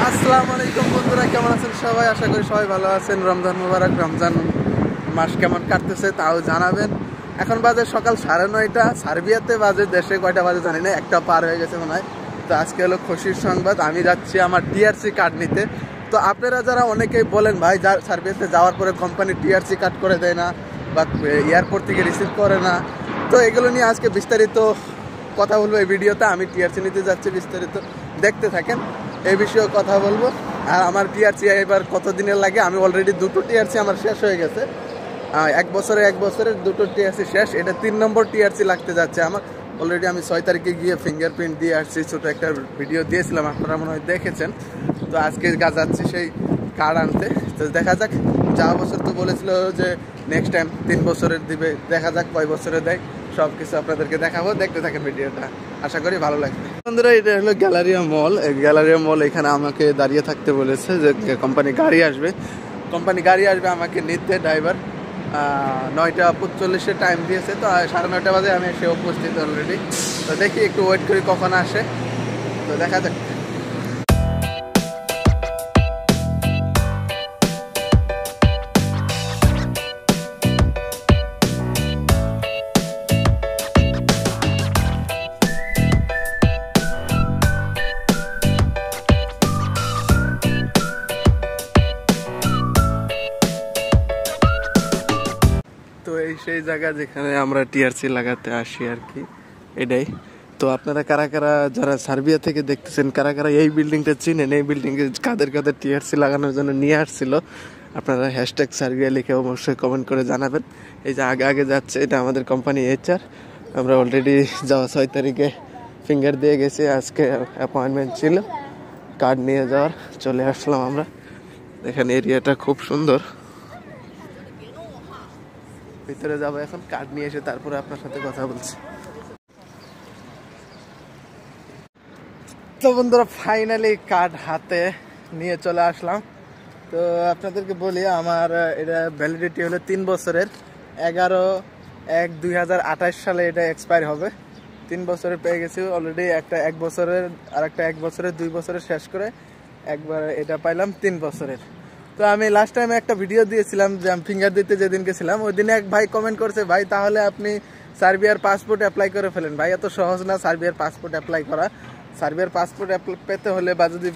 আসসালামু আলাইকুম বন্ধুরা, কেমন আছেন সবাই? আশা করি সবাই ভালো আছেন। রমজান মুবারক। রমজান মাস কেমন কাটতেছে তাও জানাবেন। এখন বাজে সকাল 9:30। সার্বিয়াতে বাজে, দেশে কয়টা বাজে জানি না, 1টা পার হয়ে গেছে মনে হয়। তো আজকে হলো খুশির সংবাদ, আমি যাচ্ছি আমার টিআরসি কার্ড নিতে। তো আপনারা যারা অনেকেই বলেন ভাই সার্বিয়াতে যাওয়ার পরে কোম্পানি টিআরসি কার্ড করে দেয় না বা এয়ারপোর্ট থেকে রিসিভ করে না, তো এগুলো নিয়ে আজকে বিস্তারিত কথা বলবো এই ভিডিওতে। আমি টিআরসি নিতে যাচ্ছি, বিস্তারিত দেখতে থাকেন। এই বিষয়ে কথা বলবো। আর আমার টিআরসি এবার কত দিনের লাগে, আমি অলরেডি 2টো টিআরসি আমার শেষ হয়ে গেছে। 1 বছরের 2টো টিআরসি শেষ, এটা 3 নম্বর টিআরসি লাগতে যাচ্ছে আমার। অলরেডি আমি 6 তারিখে গিয়ে ফিঙ্গারপ্রিন্ট দিয়ে আসছি, ছোটো একটা ভিডিও দিয়েছিলাম, আপনারা মনে হয় দেখেছেন। তো আজকে যাচ্ছি সেই কার্ড আনতে। তো দেখা যাক, যাওয়া বছর তো বলেছিল যে নেক্সট টাইম 3 বছরের দিবে, দেখা যাক কয় বছরে দেয়। সব কিছু আপনাদেরকে দেখাবো, দেখতে থাকেন ভিডিওটা, আশা করি ভালো লাগবে। বন্ধুরা, এটা হলো গ্যালারিয়া মল। গ্যালারিয়া মল এখানে আমাকে দাঁড়িয়ে থাকতে বলেছে, যে কোম্পানি গাড়ি আসবে আমাকে নিতে। ড্রাইভার 9:45 টাইম দিয়েছে, তো 9:30 বাজে আমি এসে উপস্থিত অলরেডি। তো দেখি একটু ওয়েট করি কখন আসে, তো দেখা যাক। তো এই সেই জায়গা যেখানে আমরা টিআরসি লাগাতে আসি আর কি, এটাই। তো আপনারা কারা কারা যারা সার্বিয়া থেকে দেখতেছেন, কারা কারা এই বিল্ডিংটা চিনেন, এই বিল্ডিংয়ে কাদের কাদের টিআরসি লাগানোর জন্য নিয়ে আসছিল, আপনারা হ্যাশট্যাগ সার্বিয়া লিখে অবশ্যই কমেন্ট করে জানাবেন। এই যে আগে আগে যাচ্ছে, এটা আমাদের কোম্পানি HR। আমরা অলরেডি যাওয়া 6 তারিখে ফিঙ্গার দিয়ে গেছি, আজকে অ্যাপয়েন্টমেন্ট ছিল কার্ড নিয়ে যাওয়ার। চলে আসলাম আমরা। এখানে এরিয়াটা খুব সুন্দর। ভিতরে যাবো এখন, কার্ড নিয়ে এসে তারপরে আপনার সাথে কথা বলছি। তো বন্ধুরা, ফাইনালি কার্ড হাতে নিয়ে চলে আসলাম। তো আপনাদেরকে বলি, আমার এটা ভ্যালিডিটি হলো 3 বছরের। 11/1/2028 সালে এটা এক্সপায়ার হবে। 3 বছরের পেয়ে গেছি অলরেডি। একটা 1 বছরের, আর একটা 1 বছরের, 2 বছরের শেষ করে একবার এটা পাইলাম 3 বছরের। তো আমি লাস্ট টাইমে একটা ভিডিও দিয়েছিলাম যে আমি ফিঙ্গার দিতে যেদিন গেছিলাম, ওই দিনে এক ভাই কমেন্ট করছে, ভাই তাহলে আপনি সার্বিয়ার পাসপোর্ট অ্যাপ্লাই করে ফেলেন। ভাই এত সহজ না সার্বিয়ার পাসপোর্ট অ্যাপ্লাই করা। সার্বিয়ার পাসপোর্ট পেতে হলে বা যদি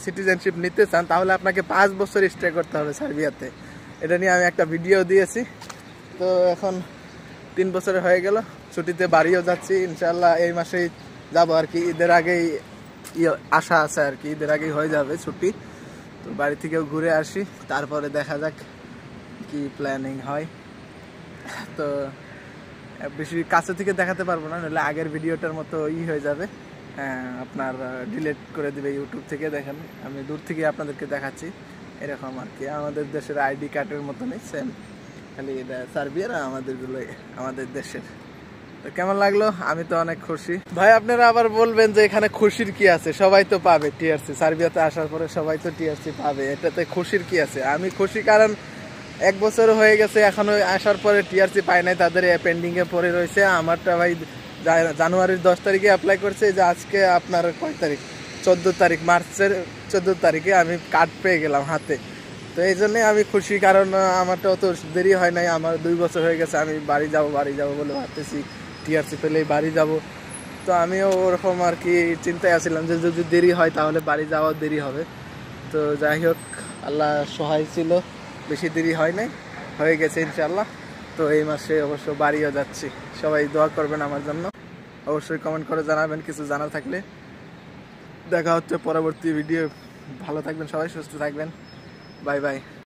সিটিজেনশিপ নিতে চান, তাহলে আপনাকে 5 বছর স্টে করতে হবে সার্বিয়াতে। এটা নিয়ে আমি একটা ভিডিও দিয়েছি। তো এখন 3 বছর হয়ে গেল, ছুটিতে বাড়িও যাচ্ছি ইনশাল্লাহ। এই মাসেই যাবো আর কি, ঈদের আগেই আশা আছে আর কি, ঈদের আগেই হয়ে যাবে ছুটি। তো বাড়ি থেকেও ঘুরে আসি, তারপরে দেখা যাক কি প্ল্যানিং হয়। তো বেশি কাছে থেকে দেখাতে পারবো না, নাহলে আগের ভিডিওটার মতো হয়ে যাবে, আপনার ডিলিট করে দিবে ইউটিউব থেকে। দেখেন আমি দূর থেকে আপনাদেরকে দেখাচ্ছি, এরকম আর কি। আমাদের দেশের ID কার্ডের মতনই সেম, খালি এটা সার্বিয়ার, আমাদেরগুলো আমাদের দেশের। তো কেমন লাগলো? আমি তো অনেক খুশি। ভাই আপনারা আবার বলবেন যে এখানে খুশির কি আছে, সবাই তো পাবে টিআরসি। সার্বিয়াতে আসার পরে সবাই তো টিআরসি পাবে, এটাতে খুশির কি আছে? আমি খুশি কারণ 1 বছর হয়ে গেছে, এখনো আসার পরে টিআরসি পায় নাই, তাদের পেন্ডিং এ পড়ে রয়েছে। আমারটা ভাই জানুয়ারির 10 তারিখে অ্যাপ্লাই করছে, যে আজকে আপনার কয় তারিখ, 14 তারিখ, মার্চের 14 তারিখে আমি কার্ড পেয়ে গেলাম হাতে। তো এই জন্যে আমি খুশি, কারণ আমারটা অত দেরি হয় নাই। আমার 2 বছর হয়ে গেছে, আমি বাড়ি যাবো বলে ভাবতেছি, টিআরসি পেলেই বাড়ি যাব। তো আমিও ওরকম আর কি চিন্তায় আসছিলাম যে যদি দেরি হয় তাহলে বাড়ি যাওয়ার দেরি হবে। তো যাই হোক, আল্লাহ সহায় ছিল, বেশি দেরি হয় নাই, হয়ে গেছে ইনশাল্লাহ। তো এই মাসে অবশ্য বাড়িও যাচ্ছি। সবাই দোয়া করবেন আমার জন্য, অবশ্যই কমেন্ট করে জানাবেন কিছু জানা থাকলে। দেখা হচ্ছে পরবর্তী ভিডিও। ভালো থাকবেন সবাই, সুস্থ থাকবেন। Bye bye.